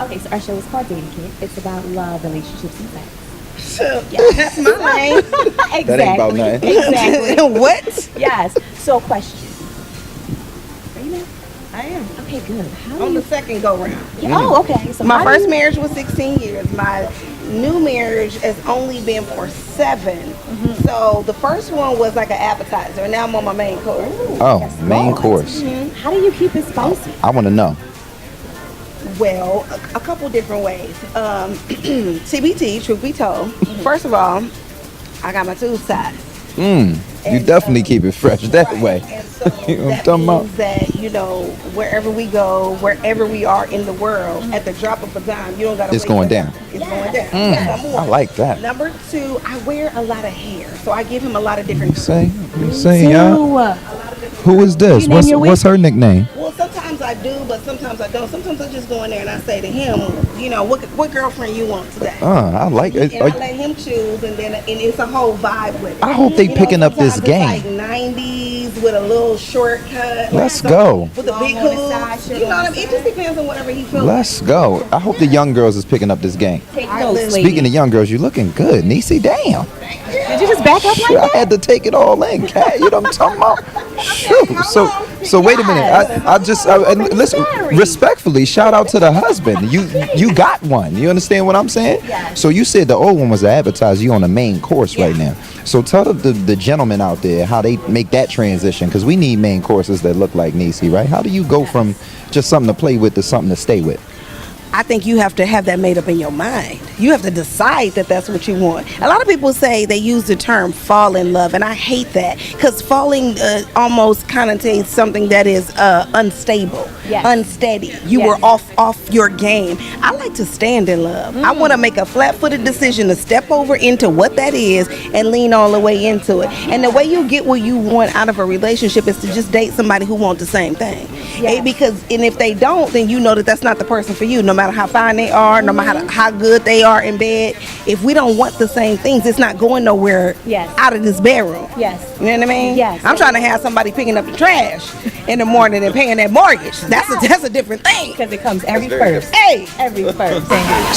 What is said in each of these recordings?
Okay, so our show is called Dating Kit. It's about love, relationships, and sex. So, that's my name. Exactly. That ain't about nothing. Exactly. What? Yes. So, question. Are you married? I am. Okay, good. How do On you... the second go round. Oh, okay. So My how do first you... marriage was 16 years. My new marriage has only been for 7. So the first one was like an appetizer. Now I'm on my main course. Oh, Yes, main Lord. course. How do you keep it spicy? I want to know. Well, a couple different ways. TBT, truth be told. First of all, I got my tubes tied. You And, definitely keep it fresh that Right. way. And so You know what I'm that talking about? means that, you know, wherever we go, wherever we are in the world, at the drop of a dime, you don't got to It's going down. It's going down. Yes, I'm I like that. Number 2, I wear a lot of hair, so I give him a lot of different. You say, y'all. So, Who is this? You name your What's her nickname? Well, sometimes I do, but sometimes I don't. Sometimes I just go in there and I say to him, you know, what girlfriend you want today? I like it. And I let him choose, and it's a whole vibe with it. I hope they You picking up this sometimes it's game. like 90s with a little shortcut. Let's go. With a big Long on the hood. side, short You know on what I the mean? It just depends on whatever he feels. Let's go. I hope the young girls is picking up this game. take I notes, live- lady. Speaking of young girls, you looking good, Niecy. Damn. Did you just back up like Shit, I that? had to take it all in, Kat. You know what I'm talking about? Shoot. So wait a minute. And listen, respectfully, shout out to the husband. You got one. You understand what I'm saying? Yes. So you said the old one was the advertiser. You on the main course right now. So tell the gentlemen out there how they make that transition, because we need main courses that look like Niecy, right? How do you go from just something to play with to something to stay with? I think you have to have that made up in your mind. You have to decide that that's what you want. A lot of people say they use the term fall in love, and I hate that, because falling almost connotates something that is unstable, Yes. unsteady. You Yes. were off your game. I like to stand in love. I want to make a flat-footed decision to step over into what that is and lean all the way into it. And the way you get what you want out of a relationship is to just date somebody who wants the same thing. Yes. And if they don't, then you know that that's not the person for you, no matter how fine they are, no matter how good they are in bed. If we don't want the same things, it's not going nowhere Yes. out of this bedroom. Yes. You know what I mean? Yes. I'm trying to have somebody picking up the trash in the morning and paying that mortgage. That's a different thing. Because it comes every first. Hey, Every first.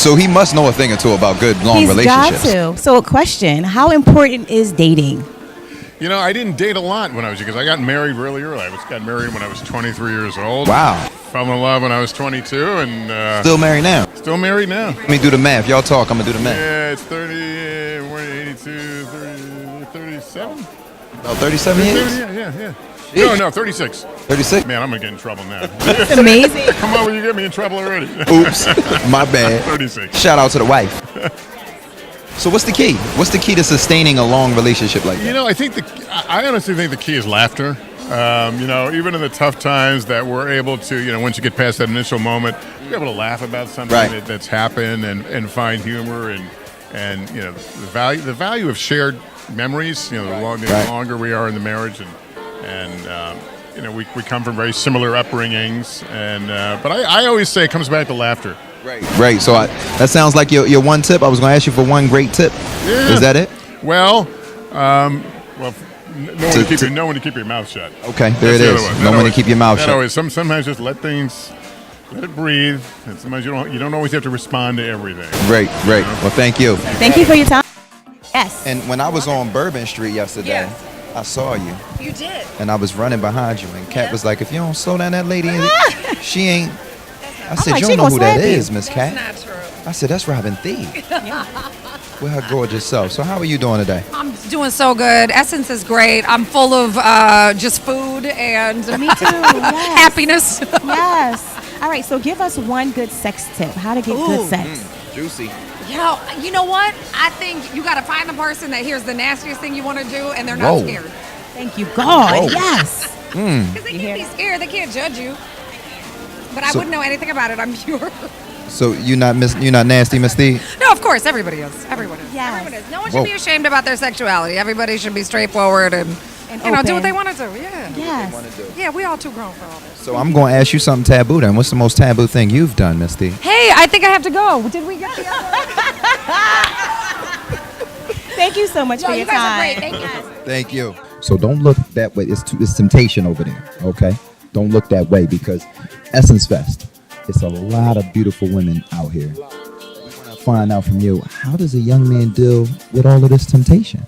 So he must know a thing or two about good long He's relationships. got to. So a question, how important is dating? You know, I didn't date a lot when I was young, because I got married really early. I got married when I was 23 years old. Wow. Fell in love when I was 22, and Still married now. still married now. Let me do the math. Y'all talk. I'm gonna do the math. Yeah, it's 30, 82, 30, 37? About 37 years. 30, yeah. No, 36. 36. Man, I'm going to get in trouble now. It's amazing. Come on, will you get me in trouble already? Oops. My bad. 36. Shout out to the wife. So what's the key? What's the key to sustaining a long relationship like that? You know, I honestly think the key is laughter. You know, even in the tough times that we're able to, you know, once you get past that initial moment, you're able to laugh about something Right. that's happened and find humor and you know, the value of shared memories. You know, the longer we are in the marriage, and you know, we come from very similar upbringings, and but I always say it comes back to laughter. Right. So that sounds like your one tip. I was going to ask you for one great tip. Yeah. Is that it? Well, know when to keep your mouth shut. Okay, there That's it the is. other one. Know when to keep your mouth That shut. always, sometimes just let it breathe, and sometimes you don't always have to respond to everything. Right. Well, thank you. Thank you for your time. Yes. And when I was on Bourbon Street yesterday, I saw you. you did. And I was running behind you, and Kat was like, "If you don't slow down that lady, she ain't." I said, like, "You she don't know who gonna that slap you." is, Miss Kat." Not true. I said, "That's Robin Thede." With her gorgeous self. So how are you doing today? I'm doing so good. Essence is great. I'm full of just food and Me too. Yes. happiness. Yes. All right. So give us one good sex tip. How to get good sex. Juicy. You know what? I think you got to find the person that hears the nastiest thing you want to do, and they're not Whoa. scared. Thank you, God. Whoa. Yes. Because they can't be scared. They can't judge you. But I So- wouldn't know anything about it. I'm pure. So you're not nasty, Miss Thede? No, of course, everybody is. Everyone is. Yes. Everyone is. No one Whoa. should be ashamed about their sexuality. Everybody should be straightforward and you know, do open. what they want to do. Yeah. Yes. Yeah, we all too grown for all this. So I'm going to ask you something taboo then. What's the most taboo thing you've done, Miss Thede? Hey, I think I have to go. Did we get the other? Thank you so much for No, your you guys time. are great. Thank you. Thank you. So don't look that way. It's temptation over there, okay? Don't look that way, because Essence Fest, it's a lot of beautiful women out here. We want to find out from you, how does a young man deal with all of this temptation?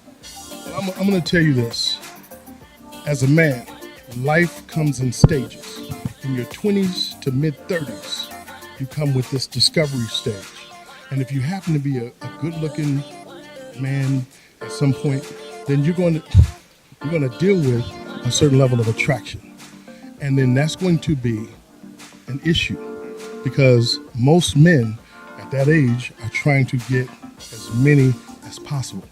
I'm going to tell you this. As a man, life comes in stages. In your 20s to mid-30s, you come with this discovery stage. And if you happen to be a good-looking man at some point, then you're going to deal with a certain level of attraction. And then that's going to be an issue because most men at that age are trying to get as many as possible.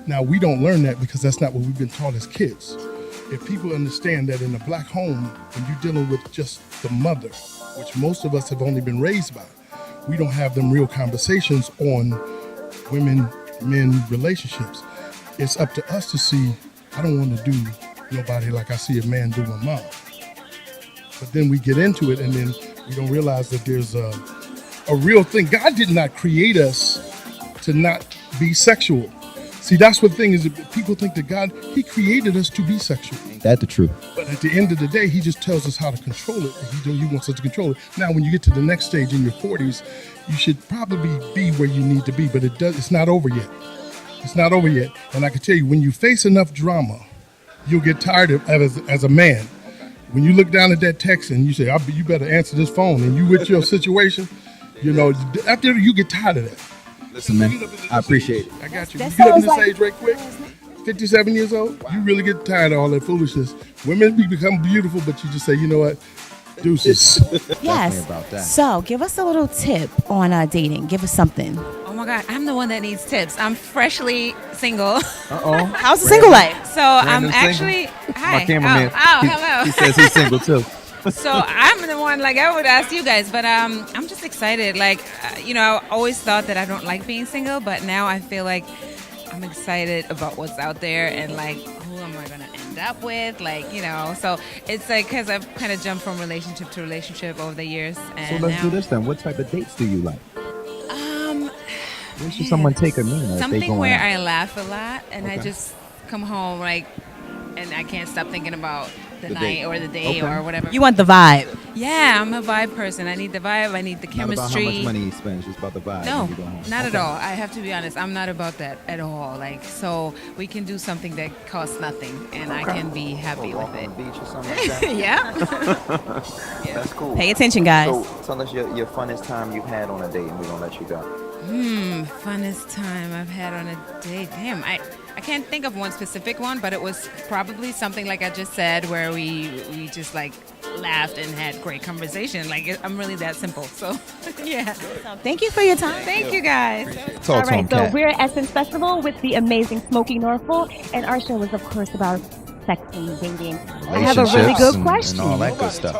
Now, we don't learn that because that's not what we've been taught as kids. If people understand that in a black home, when you're dealing with just the mother, which most of us have only been raised by, we don't have them real conversations on women-men relationships. It's up to us to see, I don't want to do nobody like I see a man do my mom. But then we get into it and then we don't realize that there's a real thing. God did not create us to not be sexual. See, that's what the thing is. People think that God, he created us to be sexual. Ain't that the truth? But at the end of the day, he just tells us how to control it. He wants us to control it. Now, when you get to the next stage in your 40s, you should probably be where you need to be, but it's not over yet. It's not over yet. And I can tell you, when you face enough drama, you'll get tired of as a man. When you look down at that text and you say, you better answer this phone, and you with your situation, after you get tired of that. Listen, man, I appreciate it. I got you. You get up in this age right quick, 57 years old, you really get tired of all that foolishness. Women become beautiful, but you just say, you know what, deuces. Yes. About that. So give us a little tip on dating. Give us something. Oh my God, I'm the one that needs tips. I'm freshly single. Uh-oh. How's the single life? So I'm Random actually, hi. My cameraman. Hello. He says he's single too. So I'm the one, like I would ask you guys, but I'm just excited. Like, I always thought that I don't like being single, but now I feel like I'm excited about what's out there and like, who am I going to end up with? Like, so it's like, because I've kind of jumped from relationship to relationship over the years. And So let's do this then. What type of dates do you like? Where should someone take a meal? Something where I laugh a lot and I just come home like, and I can't stop thinking about the night date. or the day or whatever. You want the vibe. Yeah, I'm a vibe person. I need the vibe. I need the chemistry. Not about how much money you spend. It's just about the vibe. No, when you go home. not at all. I have to be honest. I'm not about that at all. Like, so we can do something that costs nothing, and I can be happy Walk with on it. the beach or something like that. Yeah. That's cool. Pay attention, guys. So tell us your funnest time you've had on a date, and we're gonna let you go. Funnest time I've had on a date. Damn, I can't think of one specific one, but it was probably something like I just said, where we just like laughed and had great conversation. Like, I'm really that simple. So, yeah. Thank you for your time. Thank you guys. Talk to him, So Kat. we're at Essence Festival with the amazing Smokie Norful, and our show is, of course, about sex and dating. I have a really Relationships good and question. all that good stuff.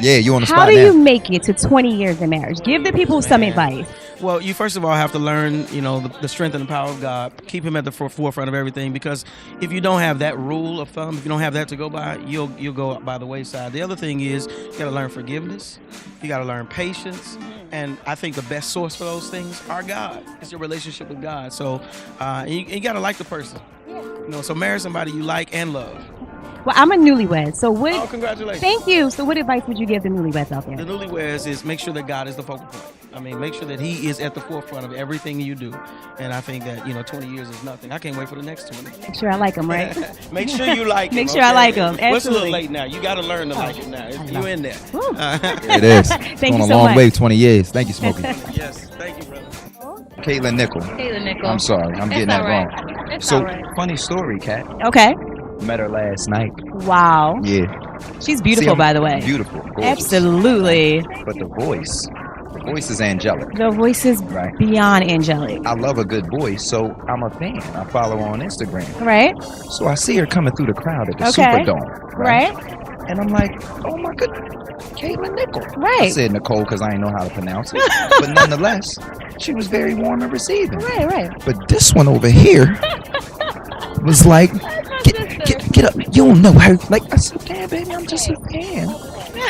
Yeah, you on the How spot do you now. make it to 20 years in marriage? Give the people some advice. Well, you first of all have to learn, the strength and the power of God. Keep Him at the forefront of everything, because if you don't have that rule of thumb, if you don't have that to go by, you'll go by the wayside. The other thing is you got to learn forgiveness. You got to learn patience. And I think the best source for those things are God. It's your relationship with God. So you got to like the person. So marry somebody you like and love. Well, I'm a newlywed, so what? Oh, congratulations. Thank you. So what advice would you give the newlyweds out The there? newlyweds is make sure that God is the focal point. I mean, make sure that He is at the forefront of everything you do. And I think that, 20 years is nothing. I can't wait for the next 20. Make sure I like them, right? Make sure you like him. Make sure I like him. What's a little Absolutely. late now? You got to learn to like him now. You in there. Woo. It is. Thank Going you a so long much. way, 20 years. Thank you, Smokie. Yes. Thank you, brother. Katlyn Nichol. Katlyn Nichol. I'm sorry, I'm getting that wrong. It's So, all right. funny story, Kat. Okay. Met her last night. Wow. Yeah. She's beautiful, I'm by the way. Beautiful. Gorgeous. Absolutely. But the voice is angelic. The voice is Right. beyond angelic. I love a good voice, so I'm a fan. I follow her on Instagram. Right? So I see her coming through the crowd at the Okay. Superdome. Right? And I'm like, oh my goodness, Katlyn Nichol. I Right. said Nicole because I didn't know how to pronounce it. But nonetheless, she was very warm and receiving. Right, right. But this one over here was like, get up. You don't know how. Like, I said, damn, baby, I'm just a fan.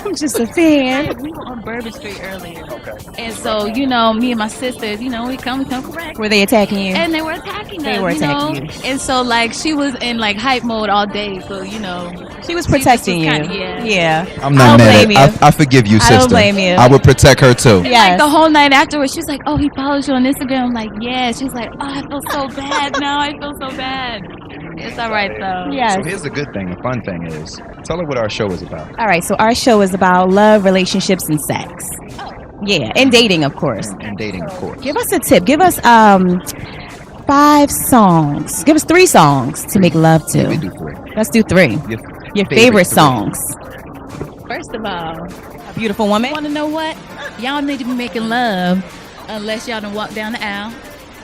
I'm just a fan. We were on Bourbon Street earlier. Okay. And so, you know, me and my sisters, you know, we come correct. Were they attacking you? And they were attacking us. They were attacking you. And so, like, she was in, like, hype mode all day. So, you know. She was protecting you. Yeah. I'm not mad at I forgive you, sister. I don't blame you. I would protect her too. Yeah. Like the whole night afterwards, she's like, "Oh, he follows you on Instagram." I'm like, "Yeah." She's like, "Oh, I feel so bad now. I feel so bad." It's all right though. Yes. So here's the good thing. The fun thing is, tell her what our show is about. All right. So our show is about love, relationships, and sex. Oh. Yeah, and dating, of course. And dating, of course. Give us a tip. Give us 5 songs. Give us 3 songs to make love to. We do 3. Let's do 3. Your favorite songs. First of all, A Beautiful Woman. want to know what? Y'all need to be making love unless y'all done walk down the aisle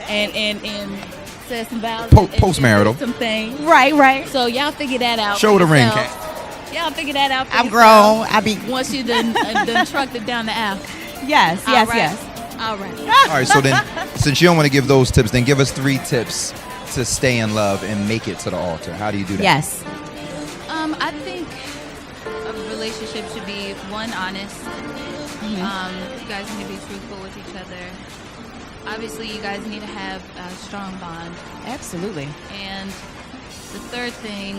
and said some vows. Postmarital. Some things. Right. So y'all figure that out. Show the ring, yourselves. Kat. Y'all figure that out. For I'm yourselves grown. I be. Once you done trucked it down the aisle. Yes. All right. Yes. All right. All right, so then, since you don't want to give those tips, then give us 3 tips to stay in love and make it to the altar. How do you do that? Yes. I think a relationship should be honest. You guys need to be truthful with each other. Obviously, you guys need to have a strong bond. Absolutely. And the third thing,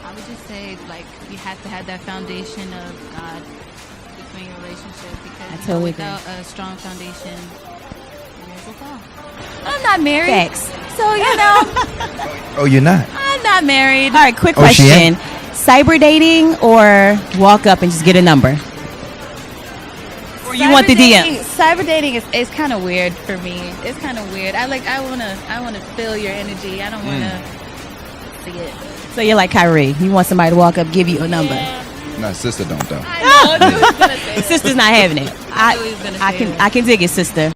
I would just say, like, you have to have that foundation of God between your relationship, because I totally without a strong foundation, you guys will fall. I'm not married. Facts. So, you know, Oh, you're not? I'm not married. All right. Quick Oh, she question: ain't? cyber dating or walk up and just get a number? Or you want the DM? Cyber dating is kind of weird for me. It's kind of weird. I wanna feel your energy. I don't wanna see it. So you're like Kyree. You want somebody to walk up, give you a number. Yeah. No, sister don't though. I know. I knew he was gonna say that. Sister's not having it. I knew he was gonna say that. I can dig it, sister.